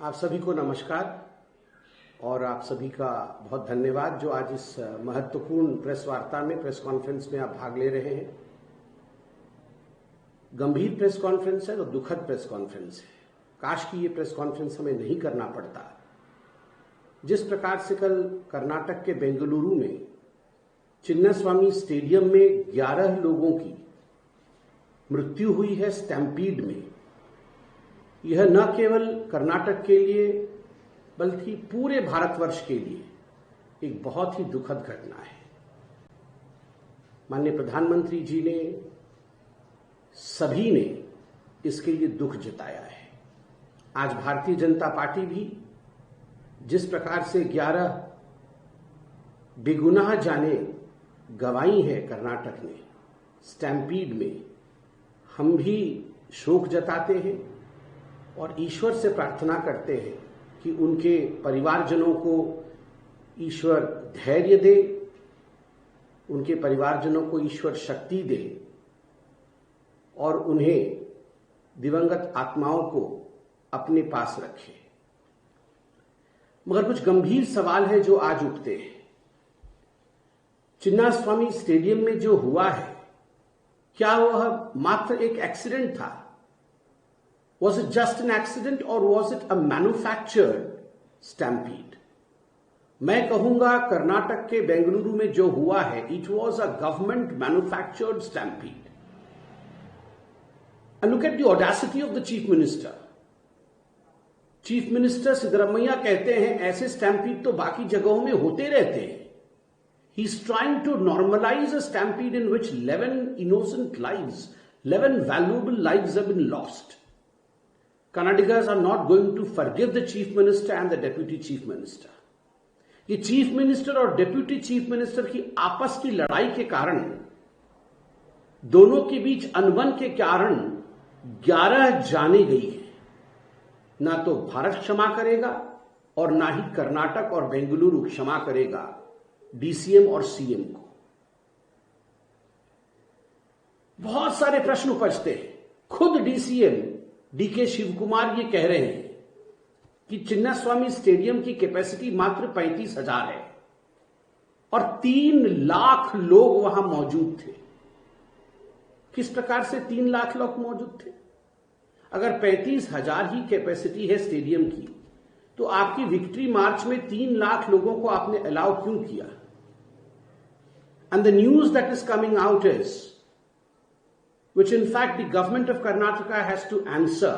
आप सभी को नमस्कार और आप सभी का बहुत धन्यवाद जो आज इस महत्वपूर्ण प्रेस वार्ता में, प्रेस कॉन्फ्रेंस में आप भाग ले रहे हैं। गंभीर प्रेस कॉन्फ्रेंस है और दुखद प्रेस कॉन्फ्रेंस है। काश कि ये प्रेस कॉन्फ्रेंस हमें नहीं करना पड़ता। जिस प्रकार से कल कर्नाटक के बेंगलुरु में चिन्नास्वामी स्टेडियम में 11 लोगों की मृत्यु हुई है स्टैम्पीड में, यह न केवल कर्नाटक के लिए बल्कि पूरे भारतवर्ष के लिए एक बहुत ही दुखद घटना है। माननीय प्रधानमंत्री जी ने, सभी ने इसके लिए दुख जताया है। आज भारतीय जनता पार्टी भी जिस प्रकार से 11 बेगुनाह जाने गंवाई है कर्नाटक ने स्टैम्पीड में, हम भी शोक जताते हैं और ईश्वर से प्रार्थना करते हैं कि उनके परिवारजनों को ईश्वर धैर्य दे, उनके परिवारजनों को ईश्वर शक्ति दे और उन्हें दिवंगत आत्माओं को अपने पास रखे। मगर कुछ गंभीर सवाल है जो आज उठते हैं। चिन्नास्वामी स्टेडियम में जो हुआ है, क्या वह मात्र एक एक्सीडेंट था? Was it just an accident or was it a manufactured stampede? मैं कहूंगा कर्नाटक के बेंगलुरु में जो हुआ है, it was a government manufactured stampede. And look at the audacity of the chief minister. Chief minister Siddaramaiah कहते हैं ऐसे स्टैम्पीड तो बाकी जगहों में होते रहते हैं। He is trying to normalize a stampede in which 11 innocent lives, 11 valuable lives have been lost. Kannadigas are not going to forgive the chief minister and the deputy chief minister. ये chief minister और deputy chief minister की आपस की लड़ाई के कारण, दोनों के बीच अनबन के कारण 11 जाने गई है। ना तो भारत क्षमा करेगा और ना ही कर्नाटक और बेंगलुरु क्षमा करेगा डीसीएम और सीएम को। बहुत सारे प्रश्न उपजते हैं। खुद डीसीएम डीके शिवकुमार ये कह रहे हैं कि चिन्नास्वामी स्टेडियम की कैपेसिटी मात्र 35,000 है और 3 लाख लोग वहां मौजूद थे। किस प्रकार से 3 लाख लोग मौजूद थे? अगर 35,000 ही कैपेसिटी है स्टेडियम की, तो आपकी विक्ट्री मार्च में 3 लाख लोगों को आपने अलाउ क्यों किया? And the news that is coming out is, which in fact the government of Karnataka has to answer,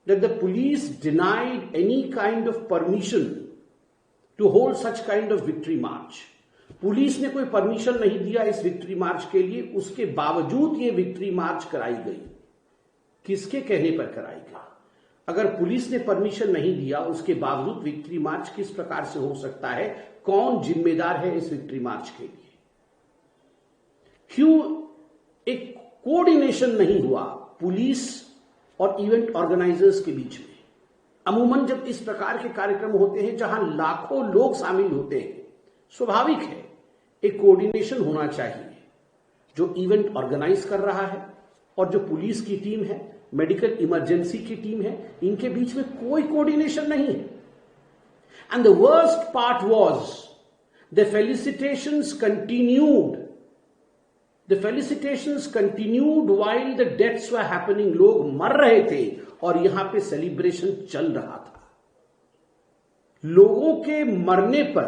that the police denied any kind of permission to hold such kind of victory march. Police ने कोई permission नहीं दिया इस victory मार्च के लिए, उसके बावजूद ये विक्ट्री मार्च कराई गई। किसके कहने पर कराई गई? अगर पुलिस ने परमिशन नहीं दिया, उसके बावजूद विक्ट्री मार्च किस प्रकार से हो सकता है? कौन जिम्मेदार है इस विक्ट्री मार्च के लिए? क्यों एक कोऑर्डिनेशन नहीं हुआ पुलिस और इवेंट ऑर्गेनाइजर्स के बीच में? अमूमन जब इस प्रकार के कार्यक्रम होते हैं जहां लाखों लोग शामिल होते हैं, स्वाभाविक है एक कोऑर्डिनेशन होना चाहिए। जो इवेंट ऑर्गेनाइज कर रहा है और जो पुलिस की टीम है, मेडिकल इमरजेंसी की टीम है, इनके बीच में कोई कोऑर्डिनेशन नहीं है। And the worst part was the felicitations continued. The felicitations continued while the deaths were happening. लोग मर रहे थे और यहां पे सेलिब्रेशन चल रहा था। लोगों के मरने पर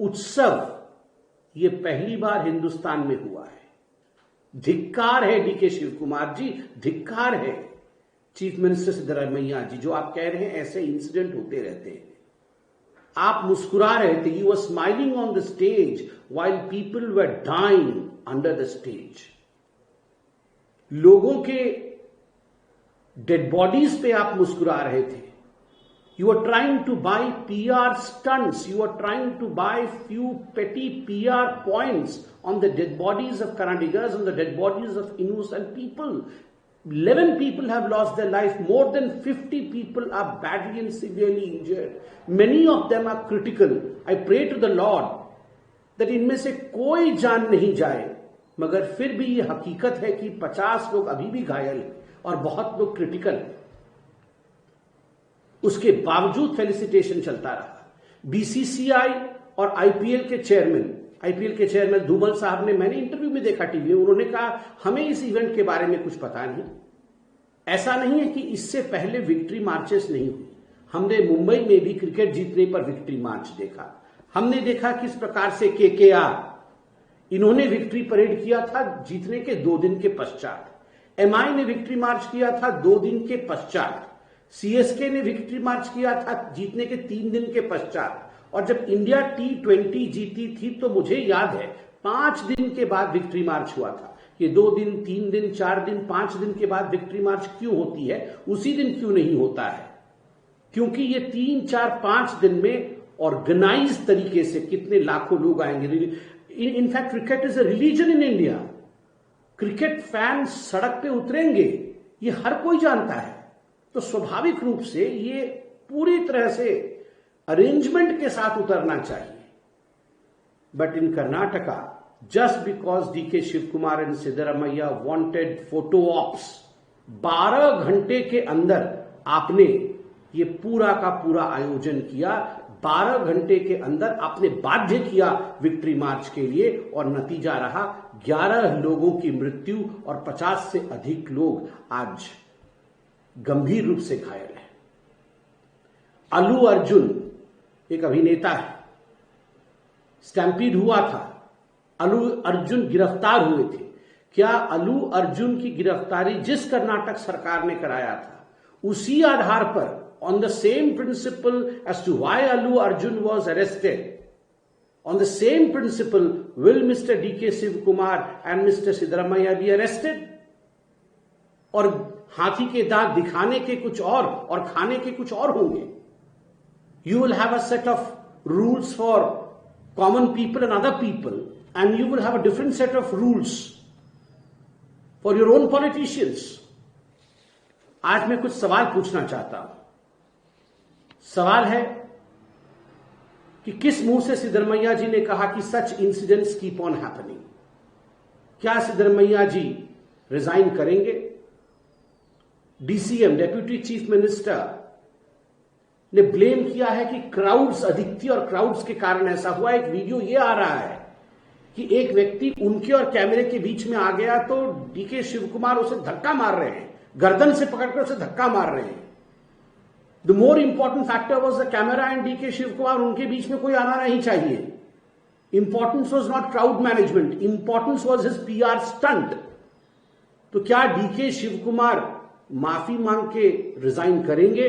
उत्सव, ये पहली बार हिंदुस्तान में हुआ है। धिक्कार है डीके शिवकुमार जी, धिक्कार है चीफ मिनिस्टर सिद्धरामैया जी, जो आप कह रहे हैं ऐसे इंसिडेंट होते रहते हैं। आप मुस्कुरा रहे थे, you were smiling on the stage while people were dying under the stage. लोगों के डेड बॉडीज पे आप मुस्कुरा रहे थे। You are trying to buy PR stunts, you are trying to buy few petty PR points on the dead bodies of Kannadigas, on the dead bodies of innocent people. 11 people have lost their life. More than 50 people are badly and severely injured. Many of them are critical. I pray to the Lord that इनमें से कोई जान नहीं जाए, मगर फिर भी ये हकीकत है कि 50 लोग अभी भी घायल और बहुत लोग क्रिटिकल। उसके बावजूद फेलिसिटेशन चलता रहा। बीसीसीआई और आईपीएल के चेयरमैन धूमल साहब ने, मैंने इंटरव्यू में देखा टीवी में, उन्होंने कहा हमें इस इवेंट के बारे में कुछ पता नहीं। ऐसा नहीं है कि इससे पहले विक्ट्री मार्चेस नहीं हुई। हमने मुंबई में भी क्रिकेट जीतने पर विक्ट्री मार्च देखा। हमने देखा किस प्रकार से केकेआर, इन्होंने विक्ट्री परेड किया था जीतने के 2 दिन के पश्चात। एमआई ने विक्ट्री मार्च किया था 2 दिन के पश्चात। सीएसके ने विक्ट्री मार्च किया था जीतने के 3 दिन के पश्चात। और जब इंडिया T20 जीती थी तो मुझे याद है 5 दिन के बाद विक्ट्री मार्च हुआ था। ये 2 दिन, 3 दिन, 4 दिन, 5 दिन के बाद विक्ट्री मार्च क्यों होती है, उसी दिन क्यों नहीं होता है? क्योंकि ये 3, 4, 5 दिन में ऑर्गेनाइज तरीके से कितने लाखों लोग आएंगे। In fact cricket is a religion in India. Cricket fans सड़क पे उतरेंगे, ये हर कोई जानता है। तो स्वाभाविक रूप से ये पूरी तरह से अरेंजमेंट के साथ उतरना चाहिए। But in Karnataka, just because DK Shivakumar and Siddaramaiah wanted photo ops, 12 घंटे के अंदर आपने ये पूरा का पूरा आयोजन किया। 12 घंटे के अंदर आपने बाध्य किया विक्ट्री मार्च के लिए, और नतीजा रहा 11 लोगों की मृत्यु और 50 से अधिक लोग आज गंभीर रूप से घायल हैं। अल्लू अर्जुन एक अभिनेता है, स्टैम्पीड हुआ था, अल्लू अर्जुन गिरफ्तार हुए थे। क्या अल्लू अर्जुन की गिरफ्तारी जिस कर्नाटक सरकार ने कराया था, उसी आधार पर, on the same principle as to why Allu Arjun was arrested, on the same principle, will Mr. D.K. Shiv Kumar and Mr. Siddaramaiah be arrested? और हाथी के दांत दिखाने के कुछ और खाने के कुछ और होंगे। You will have a set of rules for common people and other people, and you will have a different set of rules for your own politicians. आज मैं कुछ सवाल पूछना चाहता हूं। सवाल है कि किस मुंह से सिद्धरमैया जी ने कहा कि such incidents keep on happening? क्या सिद्धरमैया जी रिजाइन करेंगे? डीसीएम, डेप्यूटी चीफ मिनिस्टर, ने ब्लेम किया है कि क्राउड्स अधिक थी और क्राउड्स के कारण ऐसा हुआ। एक वीडियो ये आ रहा है कि एक व्यक्ति उनके और कैमरे के बीच में आ गया तो डीके शिव कुमार उसे धक्का मार रहे हैं, गर्दन से पकड़कर उसे धक्का मार रहे हैं। The more important factor was the camera and DK Shivakumar, उनके बीच में कोई आना नहीं चाहिए। Importance was not crowd management, importance was his PR stunt. तो क्या डीके शिव कुमार माफी मांग के रिजाइन करेंगे?